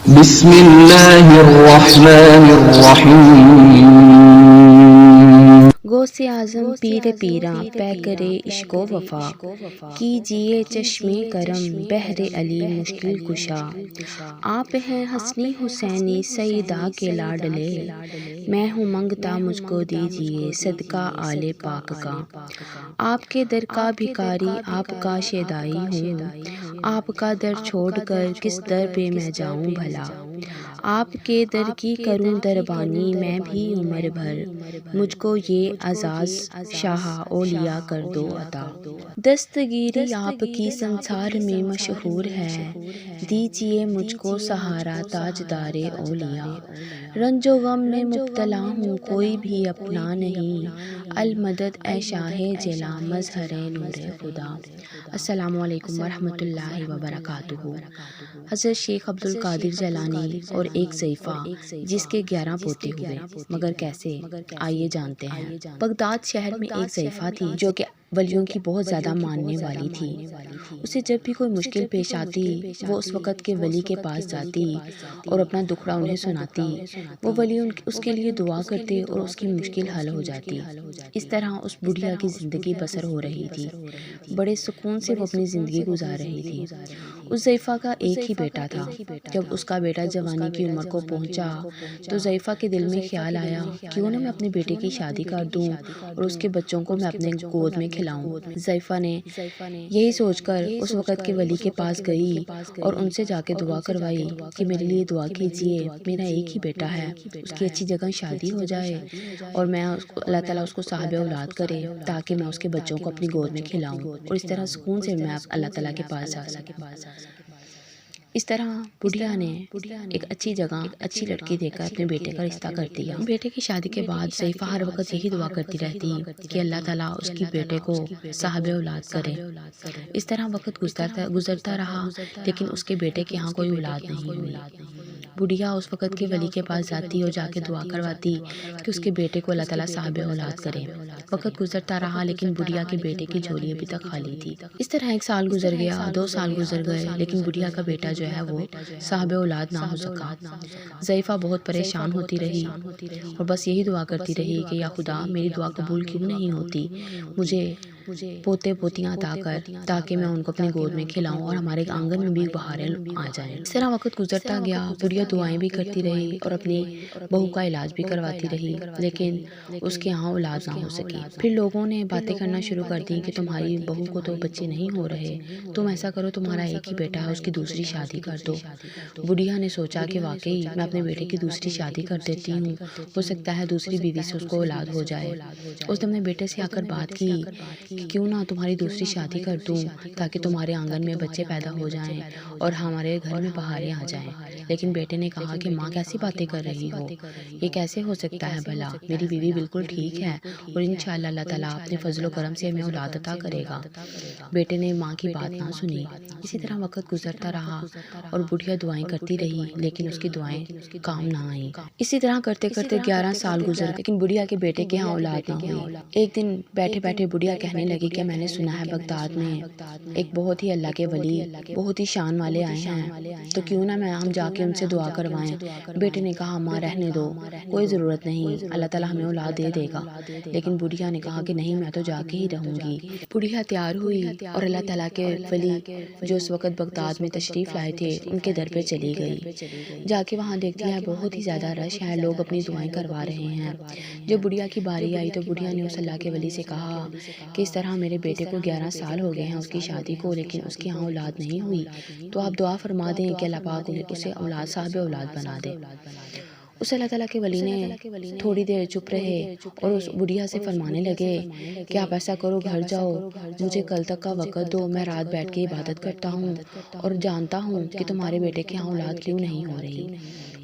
بسم اللہ الرحمن الرحیم۔ غوث اعظم پیر پیراں پہ کرے عشق و وفا، کیجئے چشم کرم بہر علی مشکل کشا۔ آپ ہیں حسنی حسینی سیدہ کے لاڈلے، میں ہوں منگتا مجھ کو دیجئے صدقہ آل پاک کا۔ آپ کے در کا بھکاری آپ کا شیدائی ہوں، آپ کا در چھوڑ کر کس در پہ میں جاؤں بھلا۔ آپ کے در کی کروں دربانی میں بھی عمر بھر، مجھ کو یہ اعزاز شاہ اولیاء کر دو عطا۔ دستگیری آپ کی سنسار میں مشہور ہے، دیجئے مجھ کو سہارا تاجدار اولیاء۔ رنج و غم میں مبتلا ہوں کوئی بھی اپنا نہیں، المدد اے شاہ جلا مظہر نور خدا۔ السلام علیکم ورحمۃ اللہ وبرکاتہ۔ حضرت شیخ عبدالقادر جیلانی اور ایک ضعیفہ جس کے 11 پوتے ہوئے، مگر کیسے؟ آئیے جانتے ہیں۔ بغداد شہر میں ایک ضعیفہ تھی جو کہ ولیوں کی بہت زیادہ ماننے والی تھی۔ اسے جب بھی کوئی مشکل پیش آتی وہ اس وقت کے ولی کے پاس جاتی اور اپنا دکھڑا انہیں سناتی۔ وہ ولی اس کے لیے دعا کرتے اور اس کی مشکل حل ہو جاتی۔ اس طرح اس بڑھیا کی زندگی بسر ہو رہی تھی، بڑے سکون سے وہ اپنی زندگی گزار رہی تھی۔ اس ضعیفہ کا ایک ہی بیٹا تھا۔ جب اس کا بیٹا جوانی کی عمر کو پہنچا تو ضعیفہ کے دل میں خیال آیا کیوں نہ میں اپنے بیٹے کی شادی کر دوں اور اس کے بچوں کو میں اپنے گود میں کھلاؤں۔ ضعیفہ نے یہی سوچ کر اس وقت کے ولی کے پاس گئی اور ان سے جا کے دعا کروائی کہ میرے لیے دعا کیجئے، میرا ایک ہی بیٹا ہے، اس کی اچھی جگہ شادی ہو جائے اور میں اللہ تعالیٰ اس کو صاحب اولاد کرے تاکہ میں اس کے بچوں کو اپنی گود میں کھلاؤں اور اس طرح سکون سے میں اللہ تعالیٰ کے پاس جا سکوں۔ اس طرح بڑھیا نے ایک اچھی جگہ اچھی لڑکی دے کر اپنے بیٹے کا رشتہ کر دیا۔ بیٹے کی شادی کے بعد ضعیفہ ہر وقت یہی دعا کرتی رہتی کہ اللہ تعالیٰ اس کی بیٹے کو صاحب اولاد کرے۔ اس طرح وقت گزرتا رہا لیکن اس کے بیٹے کے ہاں کوئی اولاد نہیں ہوئی۔ بڑھیا اس وقت کے ولی کے پاس جاتی اور جا کے دعا کرواتی کہ اس کے بیٹے کو اللہ تعالیٰ صاحب اولاد کرے۔ وقت گزرتا رہا لیکن بڑھیا کے بیٹے کی جھولی ابھی تک خالی تھی۔ اس طرح 1 سال گزر گیا، 2 سال گزر گئے لیکن بڑھیا کا بیٹا جو ہے وہ صاحب اولاد نہ ہو سکا۔ ضعیفہ بہت پریشان ہوتی رہی اور بس یہی دعا کرتی رہی کہ یا خدا میری دعا قبول کیوں نہیں ہوتی، مجھے پوتے پوتیاں عطا کر تاکہ میں ان کو اپنی گود میں کھلاؤں اور ہمارے آنگن میں بھی بہاریں آ جائیں۔ اس طرح وقت گزرتا گیا، بڑھیا دعائیں بھی کرتی رہی اور اپنی بہو کا علاج بھی کرواتی رہی لیکن اس کے ہاں اولاد نہ ہو سکی۔ پھر لوگوں نے باتیں کرنا شروع کر دی کہ تمہاری بہو کو تو بچے نہیں ہو رہے، تم ایسا کرو تمہارا ایک ہی بیٹا ہے اس کی دوسری شادی کر دو۔ بڑھیا نے سوچا کہ واقعی میں اپنے بیٹے کی دوسری شادی کر دیتی ہوں، ہو سکتا ہے دوسری بیوی سے اس کو اولاد ہو جائے۔ اس نے اپنے بیٹے سے آ کر بات کی کہ کیوں نہ تمہاری دوسری شادی کر دوں تاکہ تمہارے آنگن میں بچے پیدا ہو جائیں اور ہمارے گھر میں بہاریں آ جائیں۔ لیکن بیٹے نے کہا کہ ماں کیسی باتیں کر رہی ہو، یہ کیسے ہو سکتا ہے بھلا، میری بیوی بالکل ٹھیک ہے اور انشاءاللہ اللہ تعالیٰ اپنے فضل و کرم سے ہمیں اولاد عطا کرے گا۔ بیٹے نے ماں کی بات نہ سنی۔ اسی طرح وقت گزرتا رہا اور بڑھیا دعائیں کرتی رہی لیکن اس کی دعائیں کام نہ آئیں۔ اسی طرح کرتے کرتے 11 سال گزر گئے لیکن بڑھیا کے بیٹے کے ہاں اولاد نہ ہوئی۔ ایک دن بیٹھے بیٹھے بڑھیا کہنے لگی کہ میں نے سنا ہے بغداد میں ایک بہت ہی اللہ کے ولی بہت ہی شان والے آئے ہیں، تو کیوں نہ ہم جا کے ان سے دعا کروائیں۔ بیٹے نے کہا ماں رہنے دو، کوئی ضرورت نہیں، اللہ تعالیٰ ہمیں اولاد دے دے گا۔ لیکن بڑھیا نے کہا کہ نہیں میں تو جا کے ہی رہوں گی۔ بڑھیا تیار ہوئی اور اللہ تعالیٰ کے ولی جو اس وقت بغداد میں تشریف لائے تھے ان کے در پہ چلی گئی۔ جا کے وہاں دیکھتی ہے بہت ہی زیادہ رش ہے، لوگ اپنی دعائیں کروا رہے ہیں۔ جب بڑھیا کی باری آئی تو بڑھیا نے اس اللہ کے ولی سے کہا کہ اس طرح میرے بیٹے کو 11 سال ہو گئے ہیں اس کی شادی کو لیکن اس کے ہاں اولاد نہیں ہوئی، تو آپ دعا فرما دیں کہ اللہ پاک اسے اولاد صاحب اولاد بنا دے۔ اس اللہ تعالیٰ کے ولی نے تھوڑی دیر چپ رہے اور اس بڑھیا سے فرمانے لگے کہ آپ ایسا کرو گھر جاؤ، مجھے کل تک کا وقت دو، میں رات بیٹھ کے عبادت کرتا ہوں اور جانتا ہوں کہ تمہارے بیٹے کے ہاں اولاد کیوں نہیں ہو رہی۔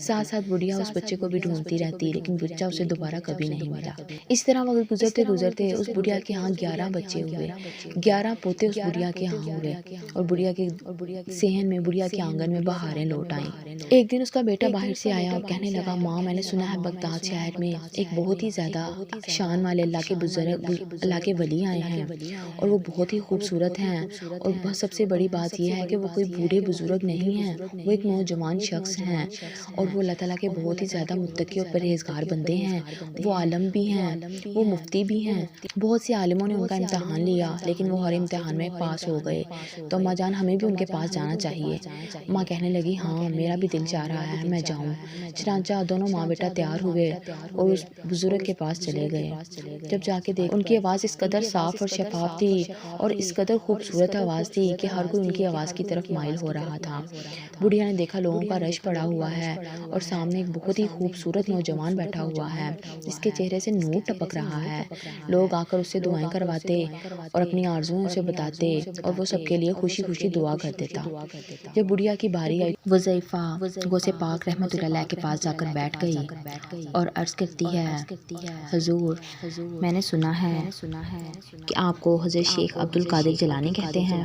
ساتھ ساتھ بڑھیا اس بچے کو بھی ڈھونڈتی رہتی، لیکن بچہ اسے دوبارہ کبھی نہیں ملا۔ اس طرح وقت گزرتے گزرتے اس بڑھیا کے ہاں 11 بچے ہوئے، 11 پوتے اس بڑھیا کے ہاں ہوئے، اور بڑھیا کے صحن میں، بڑھیا کے آنگن میں بہاریں لوٹ آئیں۔ ایک دن اس کا بیٹا باہر سے آیا اور کہنے لگا، ماں میں نے سنا ہے بغداد شہر میں ایک بہت ہی زیادہ شان والے اللہ کے بزرگ، اللہ کے ولی آئے ہیں، اور وہ بہت ہی خوبصورت ہیں، اور سب سے بڑی بات یہ ہے کہ وہ کوئی بوڑھے بزرگ نہیں ہیں، وہ ایک نوجوان شخص ہیں، اور وہ اللہ تعالیٰ کے بہت ہی زیادہ متقی اور پرہیزگار بندے ہیں، وہ عالم بھی ہیں، وہ مفتی بھی ہیں۔ بہت سے عالموں نے ان کا امتحان لیا، لیکن وہ ہر امتحان میں پاس ہو گئے، تو اماں جان ہمیں بھی ان کے پاس جانا چاہیے۔ ماں کہنے لگی، ہاں میرا بھی دل چاہ رہا ہے میں جاؤں۔ چنانچہ دونوں ماں بیٹا تیار ہوئے اور اس بزرگ کے پاس چلے گئے۔ جب جا کے دیکھ، ان کی آواز اس قدر صاف اور شفاف تھی، اور اس قدر خوبصورت آواز تھی کہ ہر کوئی ان کی آواز کی طرف مائل ہو رہا تھا۔ بڑھیا نے دیکھا لوگوں کا رش پڑا ہوا ہے، اور سامنے ایک بہت ہی خوبصورت نوجوان بیٹھا ہوا ہے جس کے چہرے سے نور ٹپک رہا ہے۔ لوگ آ کر اس سے دعائیں کرواتے اور اپنی آرزویں اسے بتاتے، اور وہ سب کے لیے خوشی خوشی دعا کر دیتا۔ جب بڑھیا کی باری آئی، وظیفہ غوث پاک رحمۃ اللہ علیہ کے پاس جا کر بیٹھ گئی اور عرض کرتی ہے، حضور میں نے سنا ہے کہ آپ کو حضرت شیخ عبد القادر جیلانی کہتے ہیں۔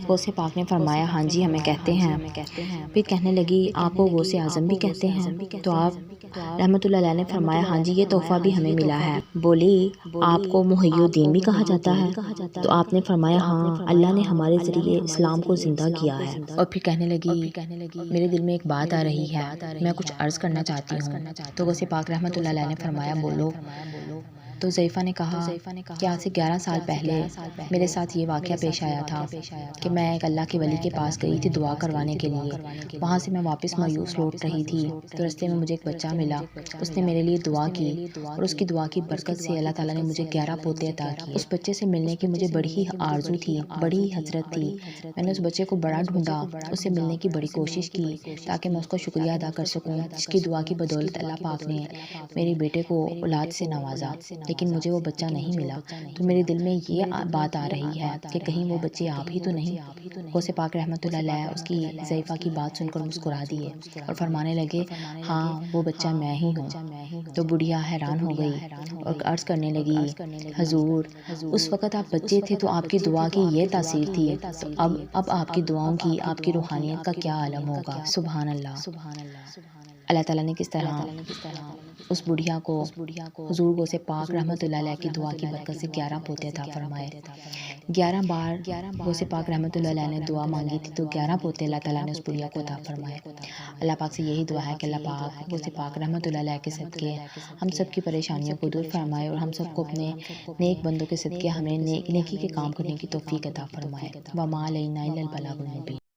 غوث پاک نے فرمایا، ہاں جی ہمیں کہتے ہیں۔ پھر کہنے لگی، آپ کو غوث اعظم بھی کہتے ہیں؟ تو آپ رحمۃ اللہ علیہ نے فرمایا، ہاں جی یہ تحفہ بھی ہمیں ملا ہے۔ بولی، آپ کو محی الدین بھی کہا جاتا ہے؟ تو آپ نے فرمایا، ہاں اللہ نے ہمارے ذریعے اسلام کو زندہ کیا ہے۔ اور پھر کہنے لگی، میرے دل میں ایک بات آ رہی ہے، میں کچھ عرض کرنا چاہتی ہوں۔ تو غوث پاک رحمۃ اللہ علیہ نے فرمایا، بولو۔ تو ضعیفہ نے کہا کہ آج سے 11 سال پہلے میرے ساتھ یہ واقعہ پیش آیا تھا کہ میں ایک اللہ کے ولی کے پاس گئی تھی دعا کروانے کے لیے۔ وہاں سے میں واپس مایوس لوٹ رہی تھی، تو رستے میں مجھے ایک بچہ ملا، اس نے میرے لیے دعا کی، اور اس کی دعا کی برکت سے اللہ تعالیٰ نے مجھے 11 پوتے عطا کیے۔ اس بچے سے ملنے کی مجھے بڑی ہی آرزو تھی، بڑی ہی حسرت تھی۔ میں نے اس بچے کو بڑا ڈھونڈا، اس سے ملنے کی بڑی کوشش کی تاکہ میں اس کا شکریہ ادا کر سکوں، جس کی دعا کی بدولت اللہ پاک نے میرے بیٹے کو اولاد سے نوازا، لیکن مجھے وہ بچہ نہیں ملا۔ تو میرے دل میں یہ بات آ رہی ہے کہ کہیں وہ بچے آپ ہی تو نہیں؟ غوث پاک رحمۃ اللہ علیہ اس کی ضعیفہ کی بات سن کر مسکرا دیے اور فرمانے لگے، ہاں وہ بچہ میں ہی ہوں۔ تو بڑھیا حیران ہو گئی اور عرض کرنے لگی، حضور اس وقت آپ بچے تھے تو آپ کی دعا کی یہ تاثیر تھی، تو اب آپ کی دعاؤں کی، آپ کی روحانیت کا کیا عالم ہوگا۔ سبحان اللہ۔ اللہ تعالیٰ نے کس طرح اس بڑھیا کو حضور غوث پاک رحمۃ اللہ علیہ کی دعا کی برکت سے 11 پوتے عطا فرمائے۔ 11 بار غوث پاک رحمۃ اللہ علیہ نے دعا مانگی تھی، تو 11 پوتے اللہ تعالیٰ نے اس بڑھیا کو عطا فرمائے۔ اللہ پاک سے یہی دعا ہے کہ اللہ پاک غوث پاک رحمۃ اللہ علیہ کے صدقے ہم سب کی پریشانیوں کو دور فرمائے، اور ہم سب کو اپنے نیک بندوں کے صدقے ہمیں نیکی کے کام کرنے کی توفیق عطا فرمائے۔ وما علینا الا البلاغ المبین۔